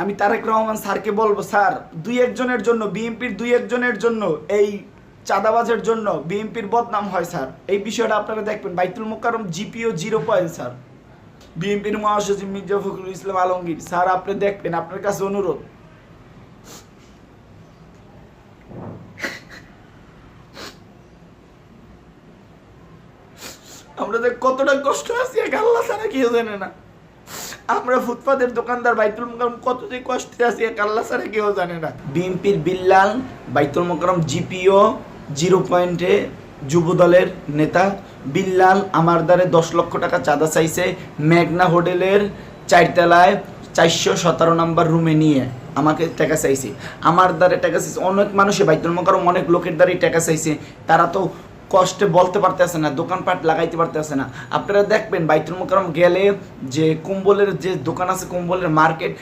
আমি তারেক রহমান স্যারকে বলবো, স্যার দুই একজনের জন্য বিএনপির দুই একজনের জন্য এই চাঁদাবাজের জন্য বিএনপির বদনাম হয় স্যার। এই বিষয়টা আপনারা দেখবেন। বাইতুল মোকাররম জিপিও 0 স্যার। বিএনপির মহাসচিব মির্জা ফখরুল ইসলাম আলমগীর স্যার, আপনি দেখবেন, আপনার কাছে অনুরোধ। আমরা যে কতটা কষ্ট আছি আল্লাহ ছাড়া কেউ জানে না। আমরা ফুটপাতের দোকানদার বাইতুল মোকাররম কত যে কষ্টে আছি আল্লাহ ছাড়া কেউ জানে না। বিএনপির বিল্লাল বাইতুল মোকাররম জিপিও 0 যুব দলের নেতা বিল্লাল আমার দ্বারে 10 লক্ষ টাকা চাঁদা চাইছে মেঘনা হোটেলের 4 তলায় 417 নম্বর রুমে নিয়ে আমাকে টাকা চাইছে। আমার দ্বারে টাকা চাইছে অনেক মানুষে, বাইতুল মোকাররম অনেক লোকের দ্বারাই টাকা চাইছে। তারা তো কষ্টে বলতে পারতেছে না, দোকানপাট লাগাইতে পারতেছে না। আপনারা দেখবেন বাইতুল মোকাররম গেলে যে কম্বলের যে দোকান আছে, কম্বলের মার্কেট,